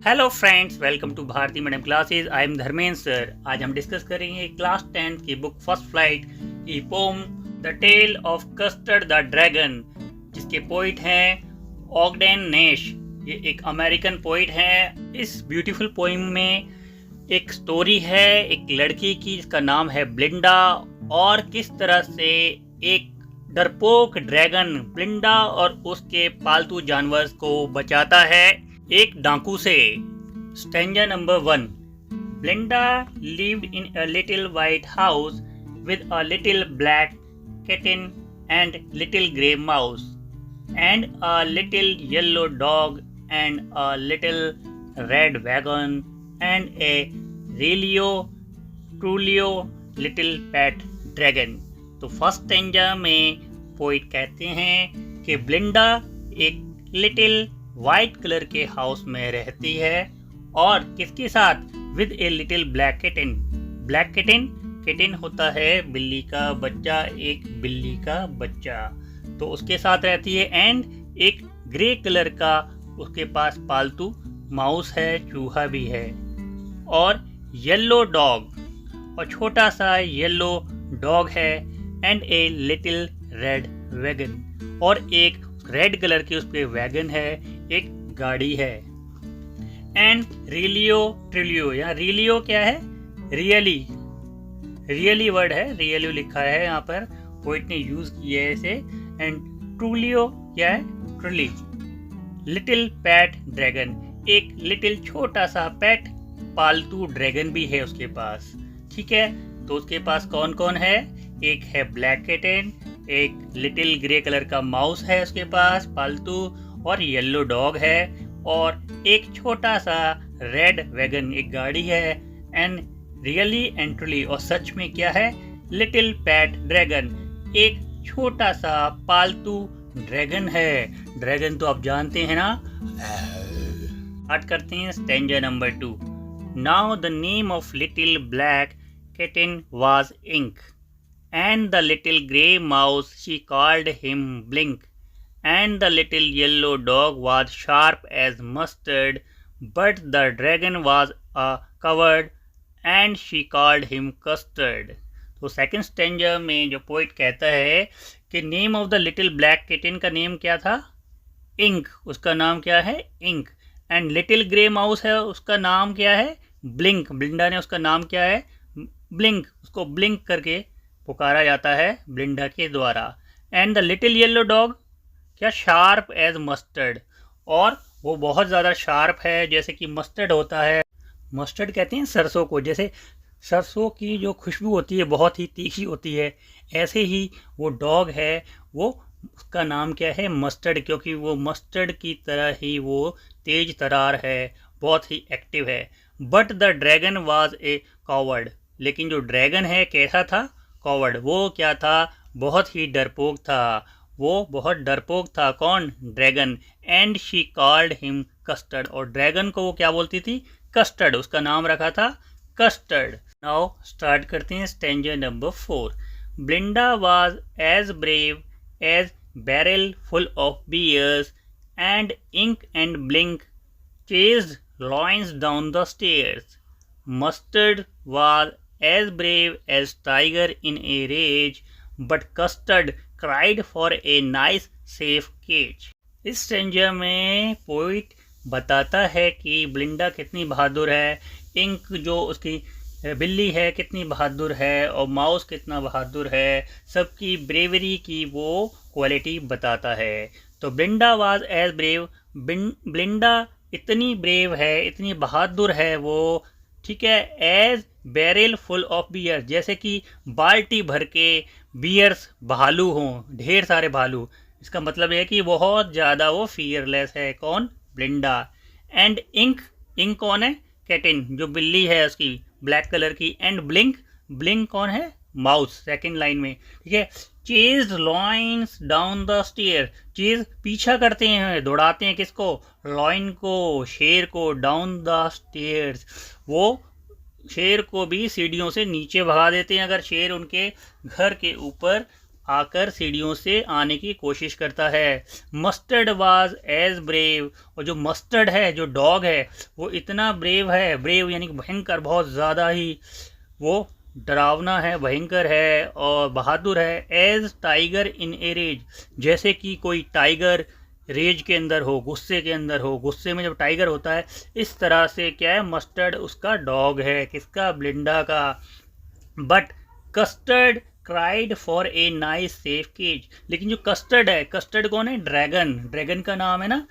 Hello friends, welcome to Bharati medium classes. I am Dharmendra sir. आज हम discuss करेंगे class 10 की बुक फर्स्ट फ्लाइट की poem the tale of Custard the dragon, जिसके poet हैं Ogden नेश। ये एक अमेरिकन पोइट हैं। इस ब्यूटीफुल पोइम में एक स्टोरी है एक लड़की की जिसका नाम है ब्लिंडा, और किस तरह से एक डरपोक ड्रैगन ब्लिंडा और उसके पालतू जानवर को बचाता है एक डाकू से। Stanza number 1। ब्लिंडा lived in a little white house with a little black kitten and little grey mouse and a little yellow dog and a little red wagon and a really truly little pet dragon। तो first stanza में poet कहते हैं कि ब्लिंडा एक little white colour के house में रहती है और किसके साथ? With a little black kitten. Black kitten, kitten होता है बिल्ली का बच्चा, एक बिल्ली का बच्चा, तो उसके साथ रहती है। एंड एक ग्रे कलर का उसके पास पालतू माउस है, चूहा भी है, और येलो डॉग, और छोटा सा येलो डॉग है। And a little red wagon, और एक रेड कलर की उस पे वैगन है, एक गाड़ी है। एंड रिलियो ट्रिलियो, यहाँ रिलियो क्या है? रियली, रियली वर्ड है, रियलियो लिखा है यहाँ पर, पोइट ने यूज किया है इसे। एंड ट्रूलियो क्या है? ट्रुली। लिटिल पैट ड्रैगन, एक लिटिल छोटा सा पैट पालतू ड्रैगन भी है उसके पास। ठीक है, तो उसके पास कौन कौन है? एक है ब्लैक किटन, एक लिटिल ग्रे कलर का माउस है उसके पास पालतू, और येलो डॉग है, और एक छोटा सा रेड वैगन, एक गाड़ी है। एंड रियली एंड ट्रूली, और सच में क्या है? लिटिल पैट ड्रैगन, एक छोटा सा पालतू ड्रैगन है। ड्रैगन तो आप जानते हैं ना। स्टार्ट करते हैं stanza number 2। Now the name of little black kitten was Ink, and the little grey mouse she called him Blink, and the little yellow dog was sharp as mustard, but the dragon was a coward and she called him Custard। तो second stanza में जो poet कहता है कि name of the little black kitten का name क्या था? Ink, उसका नाम क्या है? Ink. And little grey mouse है, उसका नाम क्या है? ब्लिंक। ब्लिंडा ने उसका नाम क्या है? ब्लिंक, उसको ब्लिंक करके पुकारा जाता है ब्लिंडा के द्वारा। And the little yellow dog क्या? शार्प एज मस्टर्ड, और वो बहुत ज़्यादा शार्प है, जैसे कि मस्टर्ड होता है। मस्टर्ड कहते हैं सरसों को, जैसे सरसों की जो खुशबू होती है बहुत ही तीखी होती है, ऐसे ही वो डॉग है, वो उसका नाम क्या है? मस्टर्ड, क्योंकि वो मस्टर्ड की तरह ही वो तेज तरार है, बहुत ही एक्टिव है। But the dragon was a coward, लेकिन जो ड्रैगन है कैसा था? कॉवर्ड। वो क्या था? बहुत ही डरपोक था, वो बहुत डरपोक था। कौन? Dragon. And she called him custard, और ड्रैगन को वो क्या बोलती थी? कस्टर्ड, उसका नाम रखा था कस्टर्ड। नाउ स्टार्ट करते हैं stanza number 4। Belinda was as brave as barrel full of bears and Ink and Blink chased lions down the stairs. Mustard was as brave as tiger in a rage, but Custard cried for a nice safe cage। इस stanza में poet बताता है कि ब्लिंडा कितनी बहादुर है, ink जो उसकी बिल्ली है कितनी बहादुर है, और माउस कितना बहादुर है, सबकी ब्रेवरी की वो क्वालिटी बताता है। तो Belinda was as brave, Belinda इतनी ब्रेव है, इतनी बहादुर है वो, ठीक है। As barrel full of bear, जैसे कि बाल्टी भर के बियर्स, भालू हों, ढेर सारे भालू। इसका मतलब है कि बहुत ज़्यादा वो फियरलेस है। कौन? ब्लिंडा। एंड इंक, इंक कौन है? कैटिन, जो बिल्ली है उसकी ब्लैक कलर की। एंड ब्लिंक, ब्लिंक कौन है? माउस, सेकंड लाइन में, ठीक है। Chase lions down the stair, chase पीछा करते हैं, दौड़ाते हैं किसको? लॉइन को, शेर को। डाउन द स्टेयर्स, वो शेर को भी सीढ़ियों से नीचे भगा देते हैं अगर शेर उनके घर के ऊपर आकर सीढ़ियों से आने की कोशिश करता है। मस्टर्ड वाज एज ब्रेव, और जो मस्टर्ड है, जो डॉग है, वो इतना ब्रेव है, ब्रेव यानी कि भयंकर, बहुत ज़्यादा ही वो डरावना है, भयंकर है और बहादुर है। As tiger in a rage, जैसे कि कोई टाइगर रेज के अंदर हो, गुस्से के अंदर हो, गुस्से में जब टाइगर होता है, इस तरह से क्या है, मस्टर्ड उसका डॉग है, किसका, ब्लिंडा का। But Custard cried for a nice safe cage, लेकिन जो कस्टर्ड है, कस्टर्ड कौन है, ड्रैगन, ड्रैगन का नाम है ना।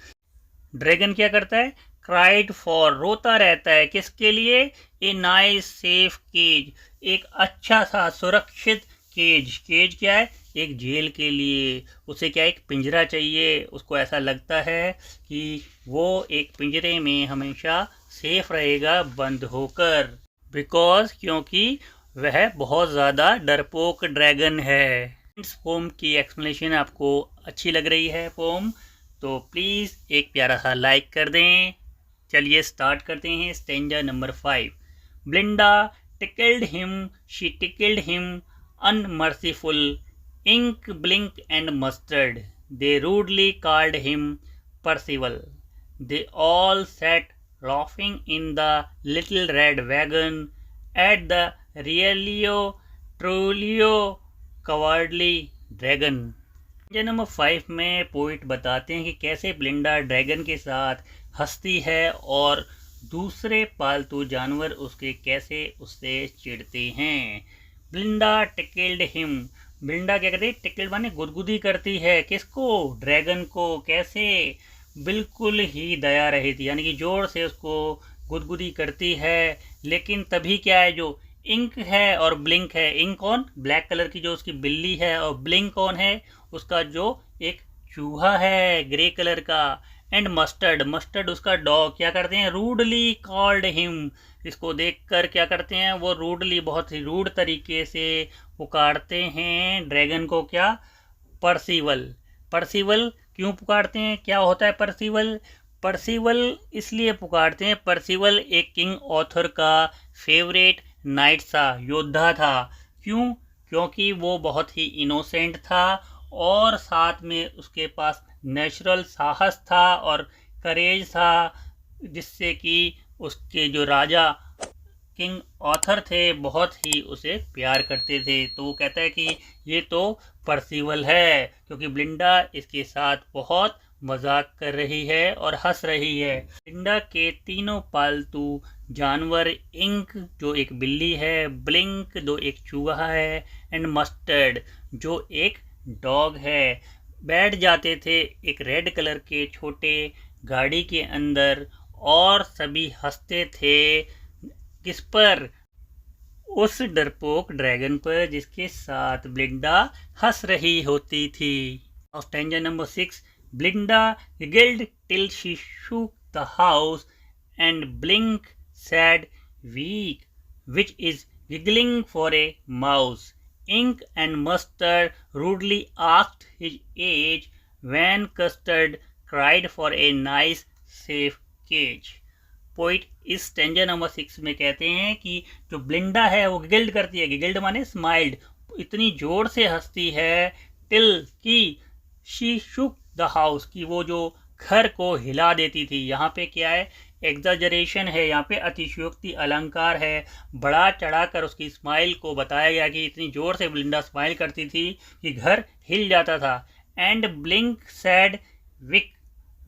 ड्रैगन क्या करता है, क्राइड फॉर, रोता रहता है, किसके लिए, ए नाइस सेफ केज, एक अच्छा सा सुरक्षित केज। केज क्या है, एक जेल के लिए। उसे क्या, एक पिंजरा चाहिए, उसको ऐसा लगता है कि वो एक पिंजरे में हमेशा सेफ रहेगा बंद होकर, बिकॉज, क्योंकि वह बहुत ज़्यादा डरपोक ड्रैगन है। इस पोम की एक्सप्लेनेशन आपको अच्छी लग रही है पोम, तो प्लीज़ एक प्यारा सा लाइक कर दें। चलिए स्टार्ट करते हैं stanza number 5। ब्लिंडा tickled him, she tickled him, unmerciful, ink, blink and mustard. They rudely called him Percival. They all sat laughing in the little red wagon at the Realio Trulio cowardly dragon. Number 5 में poet बताते हैं कि कैसे ब्लिंडा dragon के साथ हंसती है और दूसरे पालतू जानवर उसके कैसे उससे चिढ़ते हैं। ब्लिंडा टिकल्ड हिम, ब्लिंडा क्या करती है, टिकल्ड माने गुदगुदी करती है, किसको, ड्रैगन को, कैसे, बिल्कुल ही दया रहित, यानी कि जोर से उसको गुदगुदी करती है। लेकिन तभी क्या है, जो इंक है और ब्लिंक है, इंक कौन, ब्लैक कलर की जो उसकी बिल्ली है, और ब्लिंक कौन है, उसका जो एक चूहा है ग्रे कलर का, एंड मस्टर्ड, मस्टर्ड उसका डॉग, क्या करते हैं, रूडली कॉल्ड हिम, इसको देखकर क्या करते हैं, वो रूडली, बहुत ही रूड तरीके से पुकारते हैं ड्रैगन को, क्या, परसिवल। परसिवल क्यों पुकारते हैं, क्या होता है परसिवल, परसिवल इसलिए पुकारते हैं, परसिवल एक किंग ऑथर का फेवरेट नाइट था, योद्धा था। क्यों, क्योंकि वो बहुत ही इनोसेंट था और साथ में उसके पास नेचुरल साहस था और करेज था, जिससे कि उसके जो राजा किंग ऑथर थे बहुत ही उसे प्यार करते थे। तो वो कहता है कि ये तो परसिवल है, क्योंकि ब्लिंडा इसके साथ बहुत मजाक कर रही है और हंस रही है। ब्लिंडा के तीनों पालतू जानवर, इंक जो एक बिल्ली है, ब्लिंक जो एक चूहा है, एंड मस्टर्ड जो एक डॉग है, बैठ जाते थे एक रेड कलर के छोटे गाड़ी के अंदर और सभी हंसते थे, किस पर, उस डरपोक ड्रैगन पर जिसके साथ ब्लिंडा हंस रही होती थी। Stanza number 6। ब्लिंडा giggled till she shook the house and Blink said weak, which is giggling for a mouse. Ink and Mustard rudely asked his age when Custard cried for a nice safe cage. Poet इस stanza number 6 में कहते हैं कि जो ब्लिंडा है वो guild करती है, गिल्ड माने स्माइल्ड, इतनी जोर से हंसती है, टिल की शी शुक द हाउस, की वो जो घर को हिला देती थी। यहाँ पे क्या है, एग्जाजरेशन है, यहाँ पे अतिशयोक्ति अलंकार है, बड़ा चढ़ाकर उसकी स्माइल को बताया गया कि इतनी जोर से ब्लिंडा स्माइल करती थी कि घर हिल जाता था। And Blink said weeck,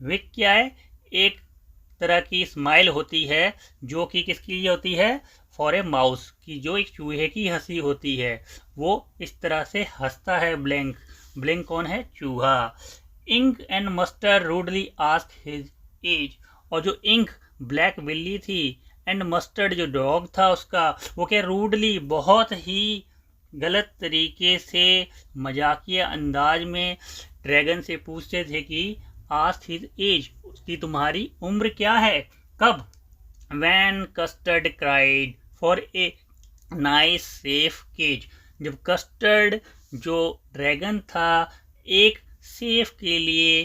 weeck क्या है, एक तरह की स्माइल होती है जो कि किसकी लिए होती है, फॉर ए माउस, की जो एक चूहे की हंसी होती है, वो इस तरह से हंसता है ब्लिंक। ब्लिंक कौन है, चूहा। Ink and Mustard rudely ask his age, और जो इंक ब्लैक बिल्ली थी एंड मस्टर्ड जो डॉग था उसका, वो क्या, रूडली बहुत ही गलत तरीके से मजाकिया अंदाज में ड्रैगन से पूछते थे कि आस्क हिज एज, उसकी तुम्हारी उम्र क्या है, कब। When Custard cried for a nice safe cage, जब कस्टर्ड जो ड्रैगन था एक सेफ के लिए,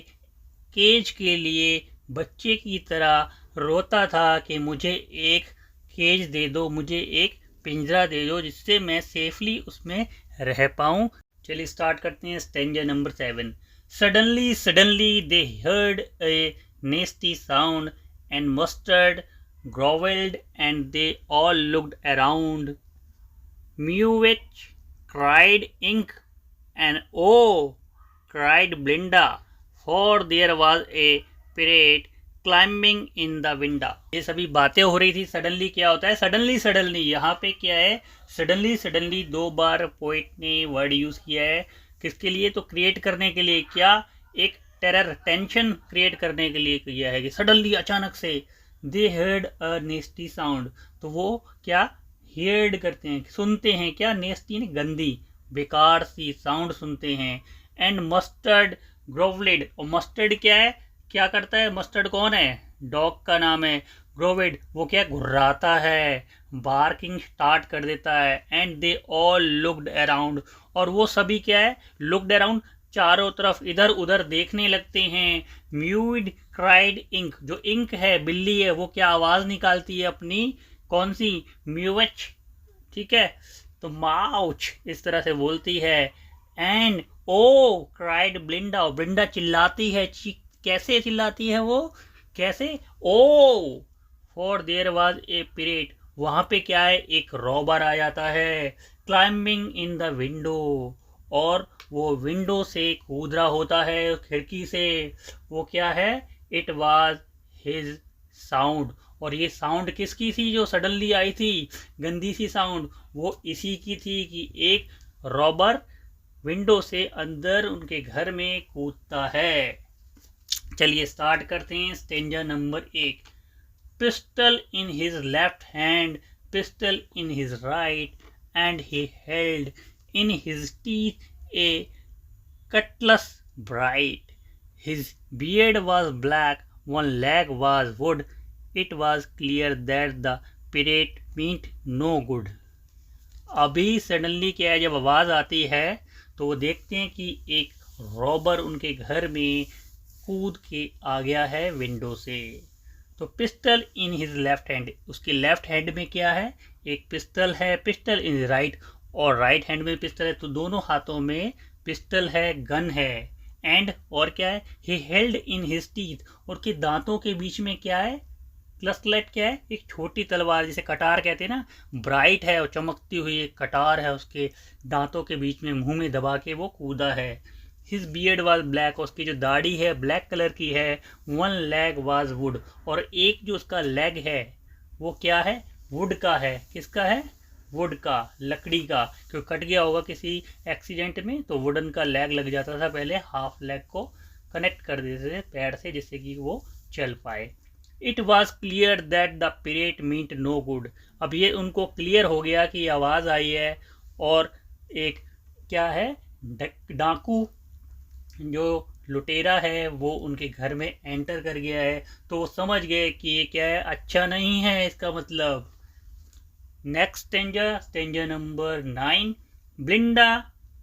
केज के लिए बच्चे की तरह रोता था कि मुझे एक केज दे दो, मुझे एक पिंजरा दे दो जिससे मैं सेफली उसमें रह पाऊँ। चलिए स्टार्ट करते हैं stanza number 7। Suddenly they heard a नेस्टी sound and mustard growled and they all looked around. Mewich cried Ink and oh, cried Blinda, for there was a pirate climbing in the window. ये सभी बातें हो रही थी। Suddenly क्या होता है? Suddenly यहाँ पे क्या है? सडनली 2 बार पोइट ने वर्ड यूज किया है। किसके लिए? तो क्रिएट करने के लिए। क्या? एक टेरर, टेंशन क्रिएट करने के लिए किया है कि सडनली, अचानक से। दे हर्ड अ नेस्टी साउंड, तो वो क्या हेयर्ड करते हैं, सुनते हैं। क्या? नेस्टी ने गंदी, बेकार सी साउंड सुनते हैं। एंड मस्टर्ड ग्रोवलेड, और मस्टर्ड क्या है? क्या करता है? मस्टर्ड कौन है? डॉग का नाम है। ग्रोवेड, वो क्या? घुर्राता है, बार्किंग स्टार्ट कर देता है। And they all looked around, और वो सभी क्या है? लुक्ड अराउंड, चारों तरफ इधर उधर देखने लगते हैं। म्यूड क्राइड इंक, जो इंक है, बिल्ली है, वो क्या आवाज निकालती है अपनी? कौन सी? म्यूच, ठीक है। तो माउच इस तरह से बोलती है। एंड ओ क्राइड ब्लिंडा, और ब्लिंडा चिल्लाती है। कैसे चिल्लाती है वो? कैसे? Oh for there was a pirate, वहां पे क्या है? एक रॉबर आ जाता है। क्लाइंबिंग इन द विंडो, और वो विंडो से कूद रहा होता है, खिड़की से। वो क्या है? इट वाज हिज साउंड, और ये साउंड किसकी थी जो सडनली आई थी? गंदी सी साउंड, वो इसी की थी कि एक रॉबर विंडो से अंदर उनके घर में कूदता है। चलिए स्टार्ट करते हैं stanza number 1। Pistol in his left hand, pistol in his right, and he held in his teeth a cutlass bright. His beard was black, one leg was wood. It was clear that the pirate meant no good. अभी suddenly क्या है? जब आवाज़ आती है तो वो देखते हैं कि एक रॉबर उनके घर में कूद के आ गया है विंडो से। तो pistol in his left hand, उसके लेफ्ट हैंड में क्या है? एक पिस्टल है। पिस्टल इन राइट, और राइट हैंड में पिस्टल है, तो दोनों हाथों में पिस्टल है, गन है। एंड और क्या है? He held in his teeth, और के दांतों के बीच में क्या है? क्लस्टलेट क्या है? एक छोटी तलवार, जिसे कटार कहते हैं ना। ब्राइट है और चमकती हुई एक कटार है, उसके दांतों के बीच में मुंह में दबा के वो कूदा है। हिज बियर्ड वाज ब्लैक, उसकी जो दाढ़ी है ब्लैक कलर की है। वन लेग वाज वुड, और एक जो उसका लेग है वो क्या है? वुड का है। किसका है? वुड का, लकड़ी का। क्योंकि कट गया होगा किसी एक्सीडेंट में, तो वुडन का लेग लग जाता था पहले, हाफ लेग को कनेक्ट कर देते थे पैर से, जिससे कि वो चल पाए। It was clear that the pirate meant no good, अब ये उनको क्लियर हो गया कि आवाज़ आई है और एक क्या है? डाकू, जो लुटेरा है, वो उनके घर में एंटर कर गया है। तो वो समझ गए कि ये क्या है? अच्छा नहीं है, इसका मतलब। Next stanza number 9. Blinda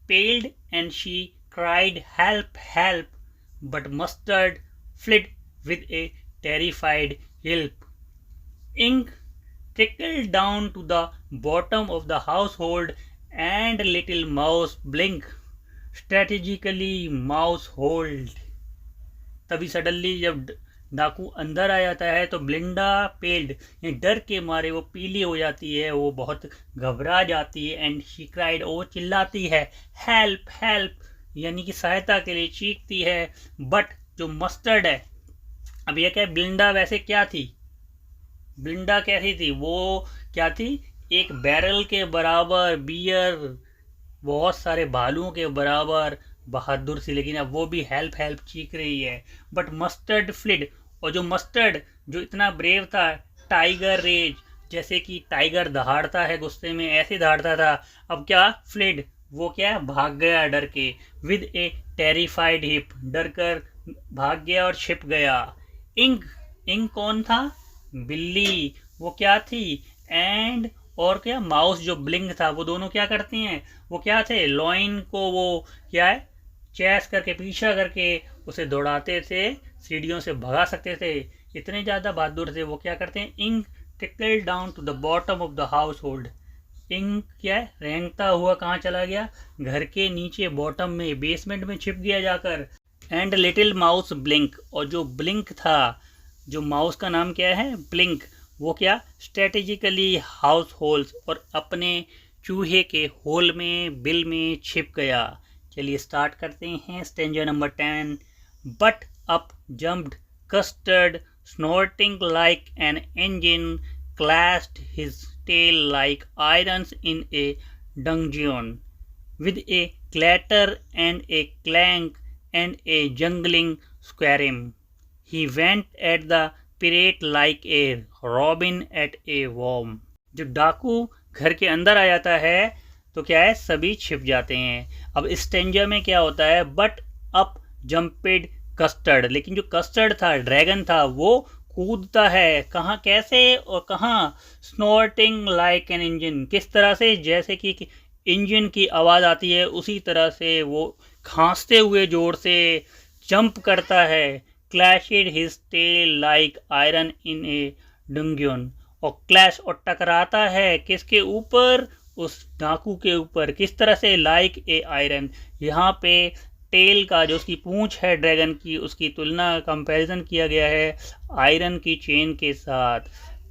paled and she cried, "Help, help!" But Mustard fled with a terrified yelp. Ink trickled down to the bottom of the household, and little Mouse blinked strategically mouse hold. तभी suddenly जब डाकू अंदर आ जाता है तो ब्लिंडा पेल्ड, ये डर के मारे वो पीली हो जाती है, वो बहुत घबरा जाती है। एंड शी क्राइड, वो चिल्लाती है। हेल्प हेल्प, यानी कि सहायता के लिए चीखती है। बट जो मस्टर्ड है, अब ये क्या है? ब्लिंडा वैसे क्या थी? ब्लिंडा कैसी थी? वो क्या थी? एक बैरल के बराबर बियर, बहुत सारे भालुओं के बराबर बहादुर सी, लेकिन अब वो भी हेल्प हेल्प चीख रही है। बट मस्टर्ड फ्लिड, और जो मस्टर्ड जो इतना ब्रेव था, टाइगर रेज, जैसे कि टाइगर दहाड़ता है गुस्से में, ऐसे दहाड़ता था। अब क्या? फ्लिड, वो क्या? भाग गया डर के। विद ए टेरिफाइड हिप, डर कर भाग गया और छिप गया। इंक, इंक कौन था? बिल्ली, वो क्या थी? एंड और क्या? माउस जो ब्लिंक था, वो दोनों क्या करती हैं? वो क्या थे? लॉइन को वो क्या है? चैस करके, पीछा करके उसे दौड़ाते थे, सीढ़ियों से भगा सकते थे, इतने ज़्यादा बहादुर थे। वो क्या करते हैं? Ink trickle down to the bottom of the household, Ink क्या है, रेंगता हुआ कहाँ चला गया, घर के नीचे बॉटम में बेसमेंट में छिप गया जाकर। एंड लिटिल माउस ब्लिंक, और जो ब्लिंक था, जो माउस का नाम क्या है, ब्लिंक, वो क्या स्ट्रेटेजिकली हाउस होल्स, और अपने चूहे के होल में, बिल में छिप गया। चलिए स्टार्ट करते हैं stanza number 10। But up jumped custard snorting like an engine, clashed his tail like irons in a dungeon, with a clatter and a clank and a jungling scream. He went at the pirate like a robin at a worm. जब डाकू घर के अंदर आ जाता है तो क्या है, सभी छिप जाते हैं। अब इस स्टेंजा में क्या होता है, बट अप जंपेड कस्टर्ड, लेकिन जो कस्टर्ड था, ड्रैगन था, वो कूदता है कहाँ, कैसे और कहाँ, स्नॉर्टिंग लाइक एन इंजन, किस तरह से, जैसे कि इंजन की आवाज़ आती है उसी तरह से वो खांसते हुए जोर से जंप करता है। Clashed his tail like iron in a dungeon, और क्लैश और टकराता है किसके ऊपर, उस डाकू के ऊपर, किस तरह से, लाइक ए आयरन। यहाँ पे टेल का, जो उसकी पूंछ है ड्रैगन की, उसकी तुलना, कंपैरिजन किया गया है आयरन की चेन के साथ।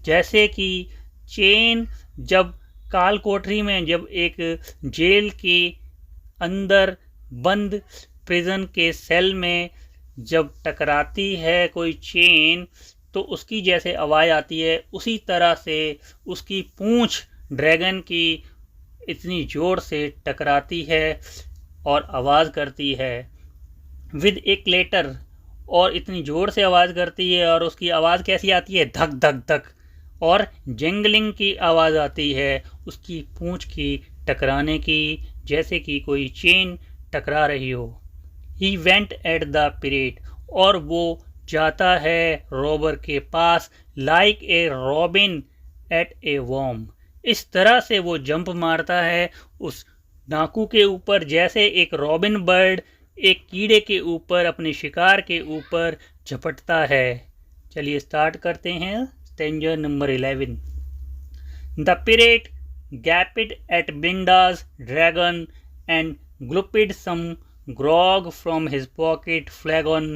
जैसे कि चेन जब काल कोठरी में, जब एक जेल के अंदर बंद प्रिजन के सेल में जब टकराती है कोई चेन, तो उसकी जैसे आवाज़ आती है, उसी तरह से उसकी पूंछ ड्रैगन की इतनी ज़ोर से टकराती है और आवाज़ करती है। विद ए क्लेटर, और इतनी ज़ोर से आवाज़ करती है, और उसकी आवाज़ कैसी आती है, धक धक धक, और जेंगलिंग की आवाज़ आती है उसकी पूंछ की टकराने की, जैसे कि कोई चेन टकरा रही हो। He went at the pirate, और वो जाता है रॉबर के पास, like a robin at a worm, इस तरह से वो जंप मारता है उस डाकू के ऊपर, जैसे एक रॉबिन बर्ड एक कीड़े के ऊपर, अपने शिकार के ऊपर झपटता है। चलिए स्टार्ट करते हैं stanza number 11। The pirate gaped at Belinda's dragon and gulped some grog from his pocket flagon.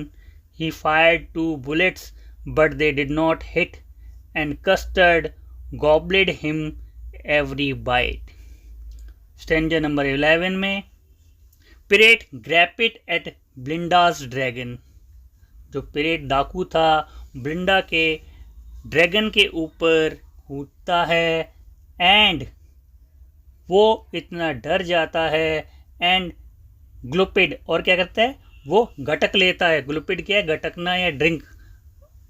He fired 2 bullets, but they did not hit, and Custard gobbled him every bite. Stanza number 11 में, pirate ग्रैपिड eight ब्लिंडास dragon, जो pirate डाकू था ब्लिंडा के dragon के ऊपर कूदता है, and वो इतना डर जाता है, एंड ग्लुपिड, और क्या करता है, वो गटक लेता है। ग्लुपिड क्या है, गटकना या ड्रिंक,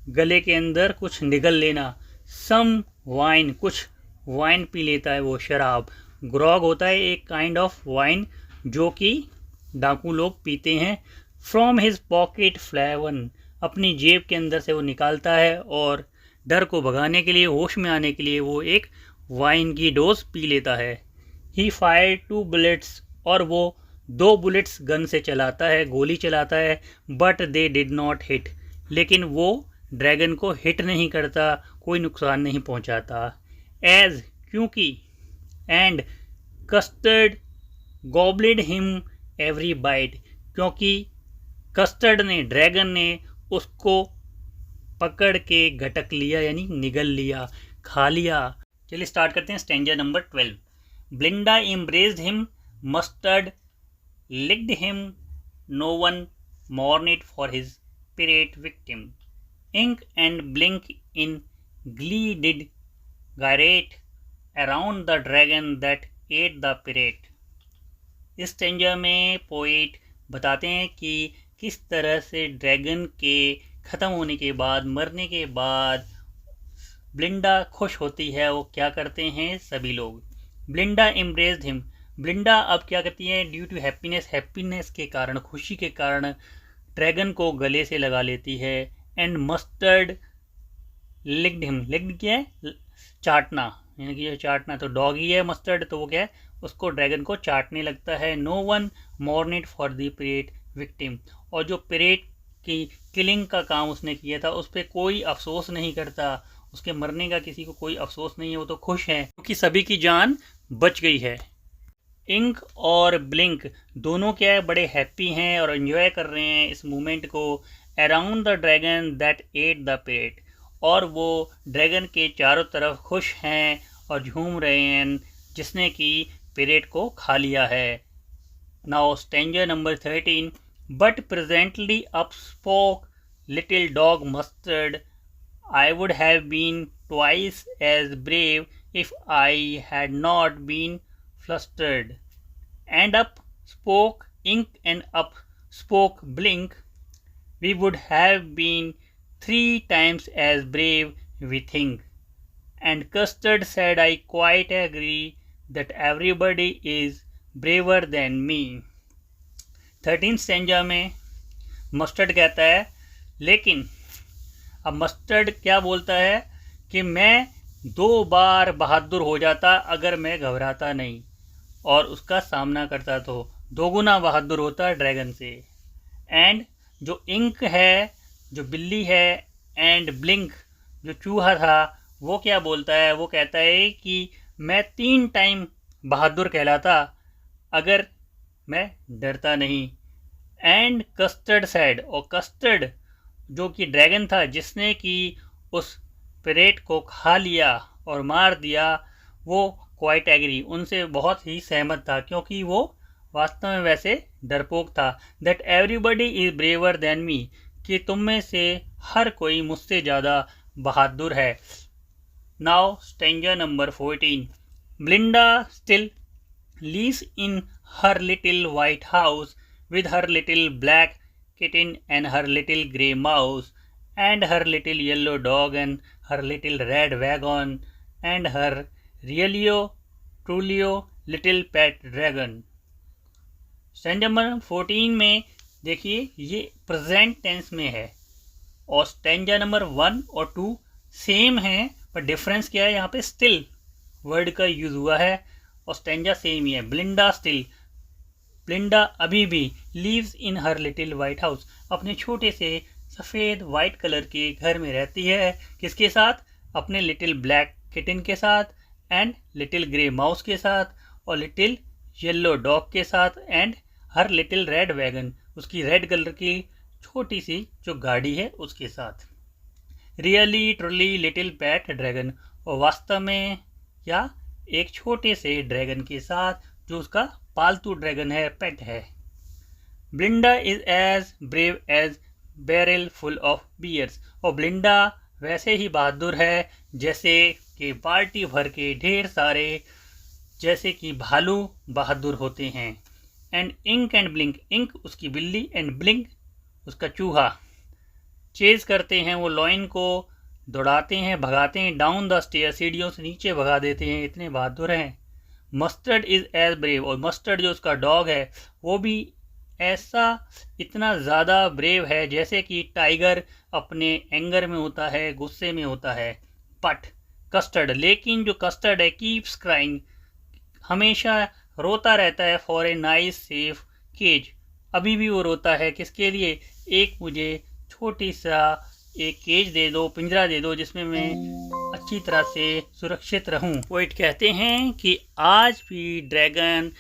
गले के अंदर कुछ निगल लेना। सम वाइन, कुछ वाइन पी लेता है वो, शराब। ग्रॉग होता है एक काइंड ऑफ वाइन जो कि डाकू लोग पीते हैं। फ्रॉम हिज पॉकेट फ्लेवन, अपनी जेब के अंदर से वो निकालता है, और डर को भगाने के लिए, होश में आने के लिए वो एक वाइन की डोज पी लेता है। ही फायर 2 बुलेट्स, और वो 2 बुलेट्स गन से चलाता है, गोली चलाता है, but they did not hit, लेकिन वो ड्रैगन को हिट नहीं करता, कोई नुकसान नहीं पहुंचाता। एज, क्योंकि, and Custard gobbled him every bite, क्योंकि कस्टर्ड ने, ड्रैगन ने उसको पकड़ के घटक लिया, यानी निगल लिया, खा लिया। चलिए स्टार्ट करते हैं stanza number 12। ब्लिंडा embraced him, mustard licked him, no one mourned for his pirate victim. Ink and Blink in glee did gyrate around the dragon that ate the pirate. इस स्टेंजा में पोएट बताते हैं कि किस तरह से ड्रैगन के ख़त्म होने के बाद, मरने के बाद ब्लिंडा खुश होती है। वो क्या करते हैं सभी लोग। ब्लिंडा एम्ब्रेस्ड हिम, ब्लिंडा अब क्या करती है, ड्यू टू हैप्पीनेस, हैप्पीनेस के कारण, खुशी के कारण ड्रैगन को गले से लगा लेती है। And mustard licked him, licked क्या है, चाटना, यानी कि चाटना, तो डॉगी है मस्टर्ड, तो वो क्या है, उसको ड्रैगन को चाटने लगता है। No one mourned for the pirate victim, और जो पिरेट की किलिंग का काम उसने किया था उस पर कोई अफसोस नहीं करता, उसके मरने का किसी को कोई अफसोस नहीं है, वो तो खुश है क्योंकि सभी की जान बच गई है। इंक और ब्लिंक दोनों क्या है, बड़े हैप्पी हैं और एंजॉय कर रहे हैं इस मोमेंट को। Around the dragon that ate the pet, और वो ड्रैगन के चारों तरफ खुश हैं और झूम रहे हैं जिसने कि पेरेट को खा लिया है। Now stanza number 13। But presently up spoke little dog mustard, I would have been twice as brave if I had not been flustered. And up spoke ink and up spoke blink, we would have been 3 times as brave, we think. And Custard said, I quite agree that everybody is braver than me. 13th stanza में mustard कहता है, लेकिन अब mustard क्या बोलता है कि मैं 2 बार बहादुर हो जाता अगर मैं घबराता नहीं और उसका सामना करता, तो 2 गुना बहादुर होता ड्रैगन से। एंड जो इंक है, जो बिल्ली है, एंड ब्लिंक जो चूहा था, वो क्या बोलता है, वो कहता है कि मैं 3 टाइम बहादुर कहलाता अगर मैं डरता नहीं। एंड कस्टर्ड सैड, और कस्टर्ड जो कि ड्रैगन था जिसने कि उस पेरेट को खा लिया और मार दिया, वो क्वाइट एग्री, उनसे बहुत ही सहमत था क्योंकि वो वास्तव में वैसे डरपोक था। That everybody is braver than me, कि तुम में से हर कोई मुझसे ज़्यादा बहादुर है। Now stanza number 14। ब्लिंडा still lives in her little white house with her little black kitten and her little grey mouse and her little yellow dog and her little red wagon and her realio trulio little pet dragon। Stanza number 14 में देखिए ये present tense में है और stanza number 1 और 2 same है, पर difference क्या है, यहाँ पे स्टिल वर्ड का यूज़ हुआ है और स्टैंजा सेम ही है। ब्लिंडा स्टिल, ब्लिंडा अभी भी, लीव्स इन हर लिटिल वाइट हाउस, अपने छोटे से सफ़ेद वाइट कलर के घर में रहती है। किसके साथ? अपने लिटिल ब्लैक किटन के साथ एंड लिटिल ग्रे माउस के साथ और लिटिल येलो डॉग के साथ and her little red wagon, उसकी रेड कलर की छोटी सी जो गाड़ी है उसके साथ। रियली ट्रुली लिटिल पेट ड्रैगन, और वास्तव में या एक छोटे से ड्रैगन के साथ जो उसका पालतू ड्रैगन है, पेट है। Belinda is as brave as barrel full of bears, और ब्लिंडा वैसे ही बहादुर है जैसे कि बाल्टी भर के ढेर सारे, जैसे कि भालू बहादुर होते हैं। And Ink and Blink, Ink उसकी बिल्ली एंड ब्लिंक उसका चूहा, चेज करते हैं, वो लॉइन को दौड़ाते हैं, भगाते हैं डाउन द स्टेयर, सीढ़ियों से नीचे भगा देते हैं, इतने बहादुर हैं। मस्टर्ड इज़ एज ब्रेव, और मस्टर्ड जो उसका डॉग है वो भी ऐसा इतना ज़्यादा ब्रेव है जैसे कि टाइगर अपने एंगर में होता है, गुस्से में होता है। बट कस्टर्ड, लेकिन जो कस्टर्ड है, कीप्स क्राइंग, हमेशा रोता रहता है, for a nice safe cage, अभी भी वो रोता है किसके लिए, एक मुझे छोटी सा एक केज दे दो, पिंजरा दे दो जिसमें मैं अच्छी तरह से सुरक्षित रहूं। पोइट कहते हैं कि आज भी ड्रैगन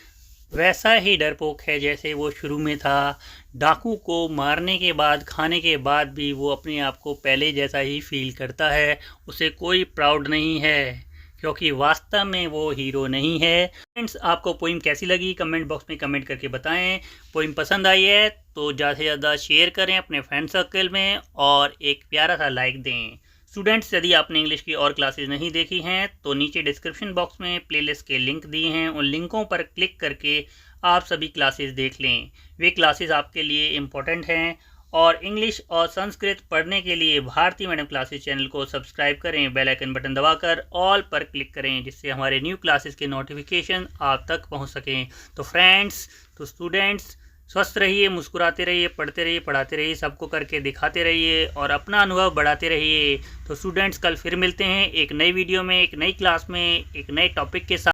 वैसा ही डरपोक है जैसे वो शुरू में था। डाकू को मारने के बाद, खाने के बाद भी वो अपने आप को पहले जैसा ही फील करता है, उसे कोई प्राउड नहीं है क्योंकि वास्तव में वो हीरो नहीं है। फ्रेंड्स, आपको पोइम कैसी लगी कमेंट बॉक्स में कमेंट करके बताएं। पोइम पसंद आई है तो ज़्यादा से ज़्यादा शेयर करें अपने फ्रेंड सर्कल में और एक प्यारा सा लाइक दें। स्टूडेंट्स, यदि आपने इंग्लिश की और क्लासेस नहीं देखी हैं तो नीचे डिस्क्रिप्शन बॉक्स में प्लेलिस्ट के लिंक दिए हैं, उन लिंकों पर क्लिक करके आप सभी क्लासेस देख लें। वे क्लासेस आपके लिए इम्पोर्टेंट हैं और इंग्लिश और संस्कृत पढ़ने के लिए भारती मैडम क्लासेस चैनल को सब्सक्राइब करें, बेल आइकन बटन दबाकर ऑल पर क्लिक करें जिससे हमारे न्यू क्लासेस के नोटिफिकेशन आप तक पहुंच सकें। तो फ्रेंड्स, तो स्टूडेंट्स, स्वस्थ रहिए, मुस्कुराते रहिए, पढ़ते रहिए, पढ़ाते रहिए, सबको करके दिखाते रहिए और अपना अनुभव बढ़ाते रहिए। तो स्टूडेंट्स, कल फिर मिलते हैं एक नई वीडियो में, एक नई क्लास में, एक नए टॉपिक के साथ।